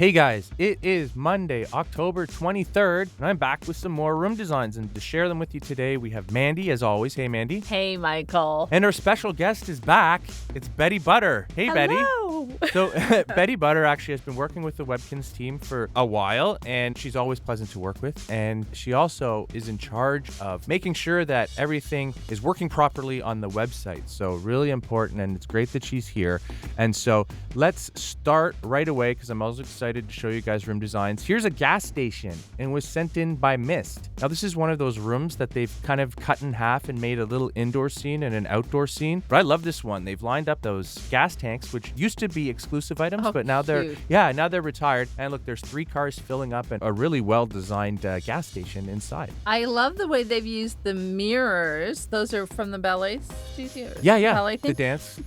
Hey guys, it is Monday, October 23rd, and I'm back with some more room designs. And to share them with you today, we have Mandy, as always. Hey, Mandy. Hey, Michael. And our special guest is back. It's Betty Butter. Hey, Hello. Betty. So Betty Butter actually has been working with the Webkinz team for a while, and she's always pleasant to work with. And she also is in charge of making sure that everything is working properly on the website. So really important, and it's great that she's here. And so let's start right away because I'm also excited to show you guys room designs. Here's a gas station and was sent in by Mist. Now this is one of those rooms that they've kind of cut in half and made a little indoor scene and an outdoor scene. But I love this one. They've lined up those gas tanks, which used to be exclusive items, but now they're retired. And look, there's 3 cars filling up and a really well-designed gas station inside. I love the way they've used the mirrors. Those are from the ballet studio. Yeah. Ballet The dance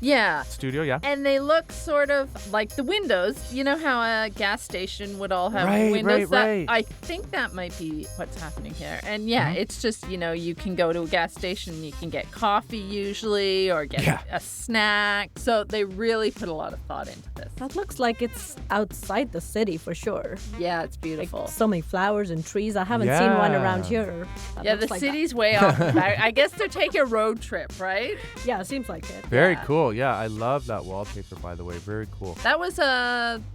studio, yeah. And they look sort of like the windows. You know how a gas station would all have windows? Right. I think that might be what's happening here. And it's just, you can go to a gas station, you can get coffee usually or get a snack. So they really put a lot of thought into this. That looks like it's outside the city for sure. Yeah, it's beautiful. Like so many flowers and trees. I haven't seen one around here. The city's way off the back. I guess they're taking a road trip, right? Yeah, it seems like it. Very cool. Yeah, I love that wallpaper, by the way. Very cool. That was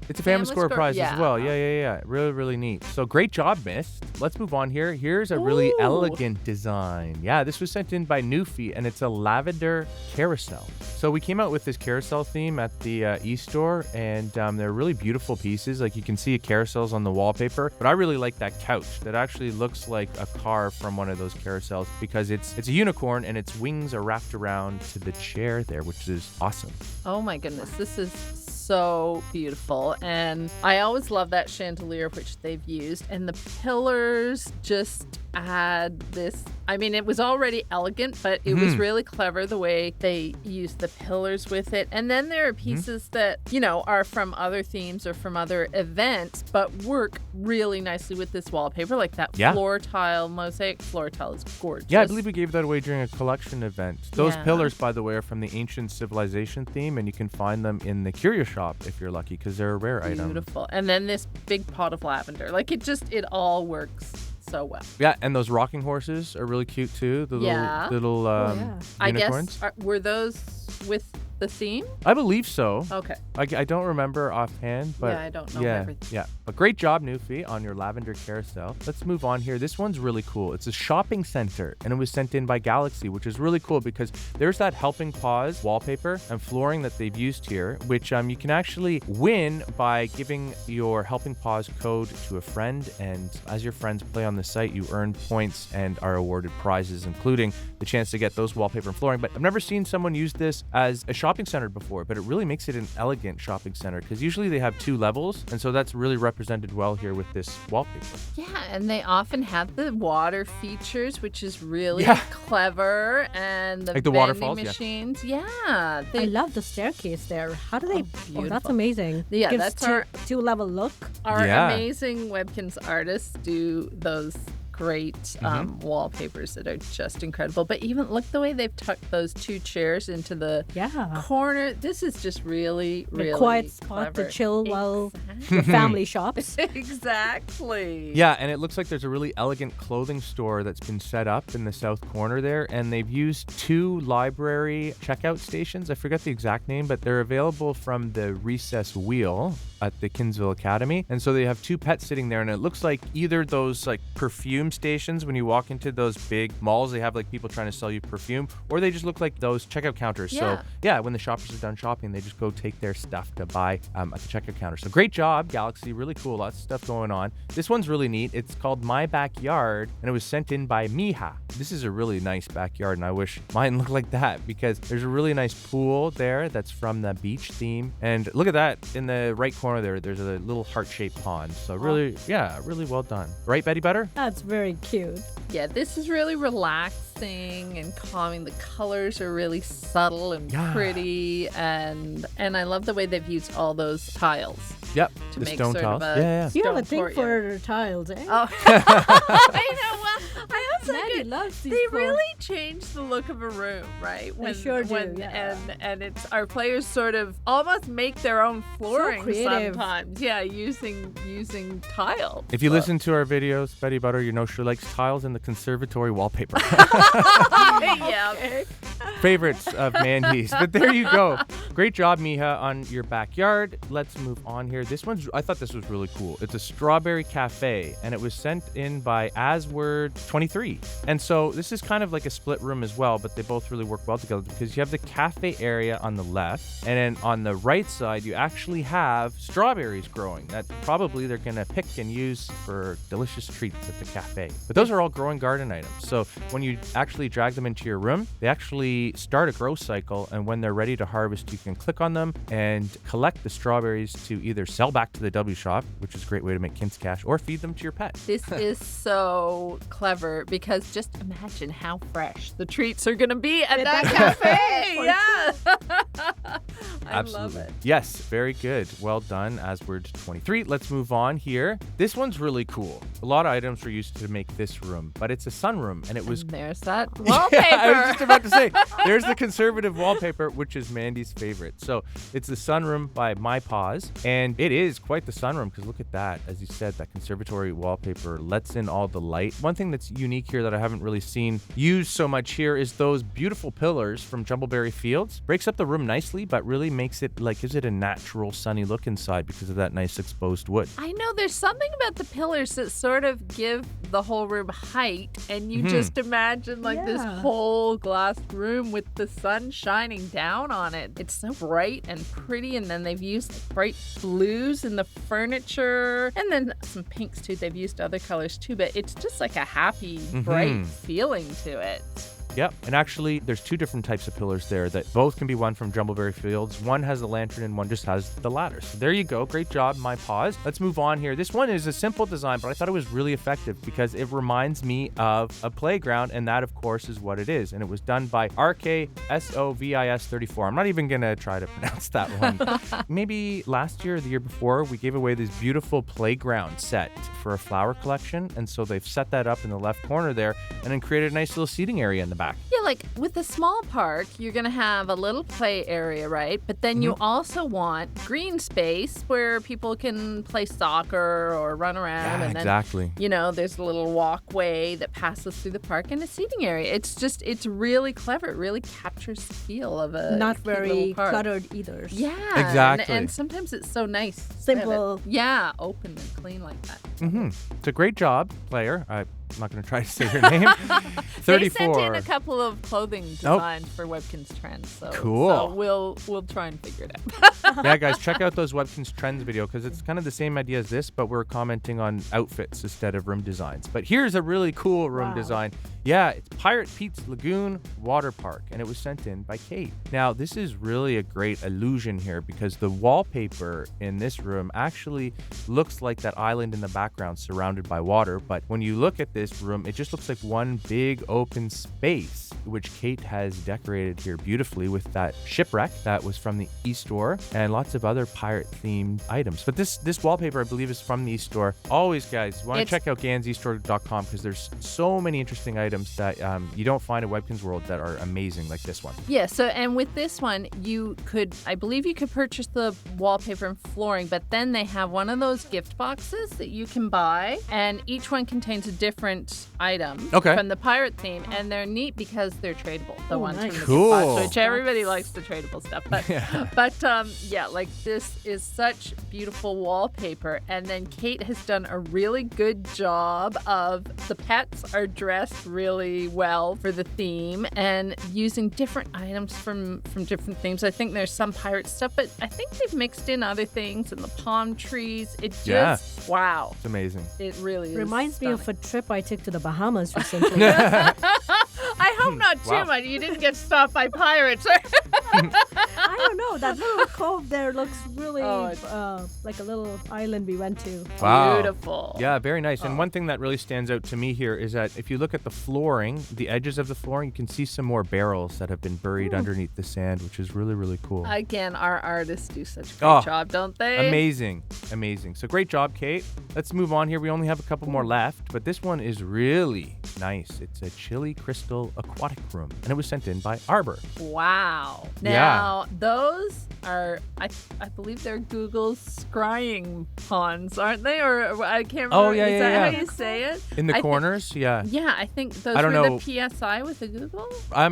It's a Family Score Prize as well. Yeah. Really, really neat. So great job, Miss. Let's move on here. Here's a really elegant design. Yeah, this was sent in by Newfie, and it's a Lavender Carousel. So we came out with this carousel theme at the e-store, and they're really beautiful pieces. Like you can see carousels on the wallpaper, but I really like that couch that actually looks like a car from one of those carousels because it's a unicorn and its wings are wrapped around to the chair there, which is awesome. Oh my goodness, this is so beautiful. And I always love that chandelier which they've used, and the pillars just add this. I mean, it was already elegant, but it was really clever the way they used the pillars with it. And then there are pieces that, are from other themes or from other events, but work really nicely with this wallpaper, like that floor tile mosaic. Floor tile is gorgeous. Yeah, I believe we gave that away during a collection event. Those pillars, by the way, are from the Ancient Civilization theme, and you can find them in the curio shop if you're lucky, because they're a rare item. Beautiful. And then this big pot of lavender. Like it all works so well. Yeah, and those rocking horses are really cute too. The little unicorns. I guess, were those with the theme? I believe so. Okay. I don't remember offhand, but I don't know everything. Yeah, but great job, Newfie, on your Lavender Carousel. Let's move on here. This one's really cool. It's a shopping center, and it was sent in by Galaxy, which is really cool because there's that Helping Paws wallpaper and flooring that they've used here, which you can actually win by giving your Helping Paws code to a friend, and as your friends play on the site, you earn points and are awarded prizes, including the chance to get those wallpaper and flooring. But I've never seen someone use this as a shopping center before, but it really makes it an elegant shopping center because usually they have 2 levels, and so that's really represented well here with this wallpaper. Yeah, and they often have the water features, which is really clever, and the, like the vending waterfalls machines. Yeah, I love the staircase there. How do they? Beautiful. Oh, that's amazing. Yeah, Gives that's our 2-level look. Our amazing Webkinz artists do those great wallpapers that are just incredible. But even look the way they've tucked those 2 chairs into the corner. This is just really, really a quiet spot clever. to chill while your family shops. Exactly. Yeah, and it looks like there's a really elegant clothing store that's been set up in the south corner there, and they've used 2 library checkout stations. I forget the exact name, but they're available from the recess wheel at the Kinsville Academy. And so they have 2 pets sitting there, and it looks like either those like perfume stations when you walk into those big malls, they have like people trying to sell you perfume, or they just look like those checkout counters. So when the shoppers are done shopping, they just go take their stuff to buy at the checkout counter. So great job, Galaxy. Really cool. Lots of stuff going on. This one's really neat. It's called My Backyard, and it was sent in by Miha. This is a really nice backyard, and I wish mine looked like that because there's a really nice pool there that's from the beach theme. And look at that in the right corner there. There's a little heart-shaped pond. So really well done. Right, Betty Butter? That's very cute. Yeah, this is really relaxing and calming. The colors are really subtle and pretty, and I love the way they've used all those tiles. Yep, to the make stone sort tiles. of a You have a thing courtyard. for tiles, eh? Oh, I know. Well, I also Mandy loves these They floors. really change the look of a room, right? sure do, yeah. And it's our players sort of almost make their own flooring creative. sometimes. Yeah, using tile. If you listen to our videos, Betty Butter, you know she likes tiles in the conservatory wallpaper. Yeah. Favorites of Mandy's. But there you go. Great job, Miha, on your backyard. Let's move on here. I thought this was really cool. It's a strawberry cafe, and it was sent in by Asword23. And so this is kind of like a split room as well, but they both really work well together because you have the cafe area on the left, and then on the right side, you actually have strawberries growing that probably they're going to pick and use for delicious treats at the cafe. But those are all growing garden items. So when you actually drag them into your room, they actually start a growth cycle, and when they're ready to harvest, you can click on them and collect the strawberries to either sell back to the W shop, which is a great way to make Kinz cash, or feed them to your pet. This is so clever because just imagine how fresh the treats are going to be at that cafe. Yeah. I love it. Yes, very good. Well done, Asword23. Let's move on here. This one's really cool. A lot of items were used to make this room, but it's a sunroom, and it was... And there's that wallpaper. Yeah, I was just about to say, there's the conservative wallpaper, which is Mandy's favorite. So it's the sunroom by My Paws, and it is quite the sunroom because look at that. As you said, that conservatory wallpaper lets in all the light. One thing that's unique here that I haven't really seen used so much here is those beautiful pillars from Jumbleberry Fields. Breaks up the room nicely, but really makes it gives it a natural sunny look inside because of that nice exposed wood. I know there's something about the pillars that sort of give the whole room height, and you just imagine this whole glass room with the sun shining down on it. It's so bright and pretty, and then they've used bright blues in the furniture, and then some pinks too. They've used other colors too, but it's just like a happy, bright feeling to it. Yep, and actually there's two different types of pillars there that both can be won from Jumbleberry Fields. One has the lantern and one just has the ladder. So there you go. Great job, My Paws. Let's move on here. This one is a simple design, but I thought it was really effective because it reminds me of a playground, and that, of course, is what it is. And it was done by RKSOVIS34. I'm not even going to try to pronounce that one. Maybe last year or the year before, we gave away this beautiful playground set for a flower collection, and so they've set that up in the left corner there and then created a nice little seating area in the back. Yeah, like with a small park, you're going to have a little play area, right? But then you also want green space where people can play soccer or run around. Yeah, and then, exactly. There's a little walkway that passes through the park and a seating area. It's really clever. It really captures the feel of a Not cute very little park. cluttered either. Yeah. Exactly. And sometimes it's so nice. Simple. Yeah, open and clean like that. It's a great job, player. I'm not going to try to say your name. 34. They sent in a couple of clothing designs for Webkinz Trends. So, Cool. So we'll try and figure it out. Yeah, guys, check out those Webkinz Trends video because it's kind of the same idea as this, but we're commenting on outfits instead of room designs. But here's a really cool room design. Yeah, it's Pirate Pete's Lagoon Water Park, and it was sent in by Kate. Now, this is really a great illusion here because the wallpaper in this room actually looks like that island in the background surrounded by water, but when you look at this room, it just looks like one big open space, which Kate has decorated here beautifully with that shipwreck that was from the e-store and lots of other pirate-themed items. But this wallpaper, I believe, is from the e-store. Always, guys, you want to check out ganzestore.com because there's so many interesting items that you don't find at Webkinz World that are amazing like this one. Yeah, so and with this one, I believe you could purchase the wallpaper and flooring, but then they have one of those gift boxes that you can buy, and each one contains a different item from the pirate theme, and they're neat because they're tradable. The ones nice. from the Cool. gift box, which everybody likes the tradable stuff. But this is such beautiful wallpaper, and then Kate has done a really good job of the pets are dressed really well for the theme and using different items from different themes. I think there's some pirate stuff, but I think they've mixed in other things and the palm trees. It just wow. It's amazing. It really is. Reminds me of a trip I took to the Bahamas recently. I hope not too much. You didn't get stopped by pirates. I don't know. That little cove there looks really Oh, like a little island we went to. Wow. Beautiful. Yeah, very nice. And one thing that really stands out to me here is that if you look at the flooring, the edges of the flooring, you can see some more barrels that have been buried underneath the sand, which is really, really cool. Again, our artists do such a great job, don't they? Amazing. Amazing. So great job, Kate. Let's move on here. We only have a couple more left, but this one is really nice. It's a chili crystal aquatic room, and it was sent in by Arbor. Wow. Now, those are, I believe they're Google's scrying ponds, aren't they? Or I can't remember. Oh, yeah, Is yeah, that yeah. how you say it? In the corners? Yeah. Yeah, I think those I don't were know. the PSI with the Google.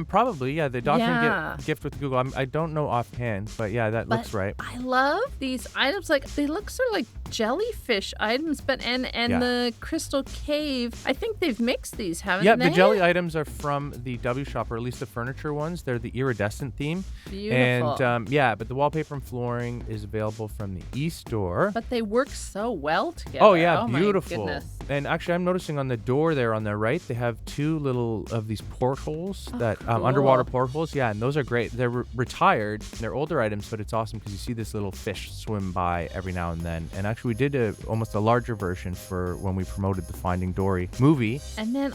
Probably, yeah. The document gift with Google. I don't know offhand, but yeah, that looks right. I love these items. Like, they look sort of like jellyfish items, but and the crystal cave, I think they've mixed these, haven't they? Yeah, the jelly items are from the W shop, or at least the furniture ones. They're the iridescent theme. Beautiful. And but the wallpaper and flooring is available from the e-store. But they work so well together. Oh, yeah, my beautiful. goodness. And actually, I'm noticing on the door there on the right, they have two little of these portholes, Cool. underwater portholes. Yeah, and those are great. They're retired. They're older items, but it's awesome because you see this little fish swim by every now and then. And actually, we did almost a larger version for when we promoted the Finding Dory movie. And then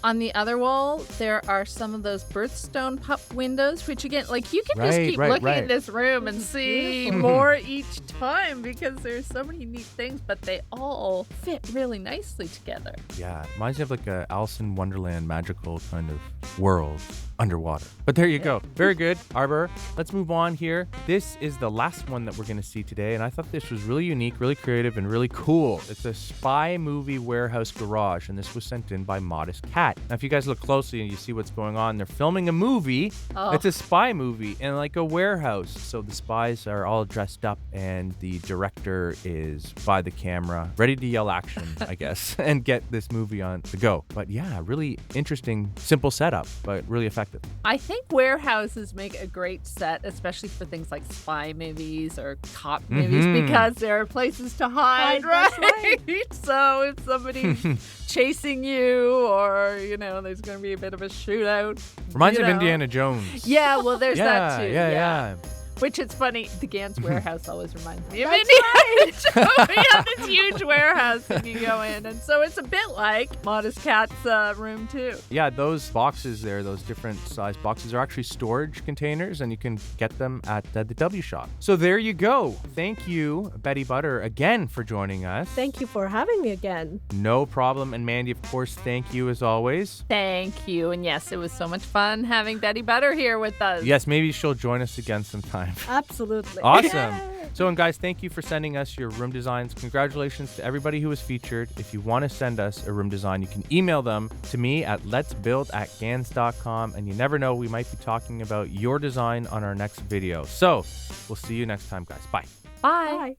on the other wall, there are some of those birthstone pup windows, which again, like, you can just keep looking at this room and see more each time because there's so many neat things, but they all fit really nicely together. Yeah, it reminds me of like a Alice in Wonderland magical kind of world underwater. But there you go. Very good, Arbor. Let's move on here. This is the last one that we're going to see today, and I thought this was really unique, really creative, and really cool. It's a spy movie warehouse garage, and this was sent in by Modest Cat. Now, if you guys look closely and you see what's going on, they're filming a movie. It's a spy movie in like a warehouse. So the spies are all dressed up, and the director is by the camera, ready to yell action, I guess, and get this movie on the go. But yeah, really interesting, simple setup, but really effective. I think warehouses make a great set, especially for things like spy movies or cop movies, because there are places to hide, right? So if somebody's chasing you, or, there's going to be a bit of a shootout. Reminds me of Indiana Jones. Yeah, well, there's that too. Yeah. Which, it's funny, the Gans warehouse always reminds me of Indiana Jones. We have this huge warehouse that you go in, and so it's a bit like Modest Cat's room too. Yeah, those boxes there, those different size boxes, are actually storage containers, and you can get them at the W shop. So there you go. Thank you, Betty Butter, again for joining us. Thank you for having me again. No problem. And Mandy, of course, thank you as always. Thank you. And yes, it was so much fun having Betty Butter here with us. Yes, maybe she'll join us again sometime. Absolutely. Awesome. So, and guys, thank you for sending us your room designs. Congratulations to everybody who was featured. If you want to send us a room design, you can email them to me at letsbuild@gans.com. And you never know, we might be talking about your design on our next video. So we'll see you next time, guys. Bye. Bye.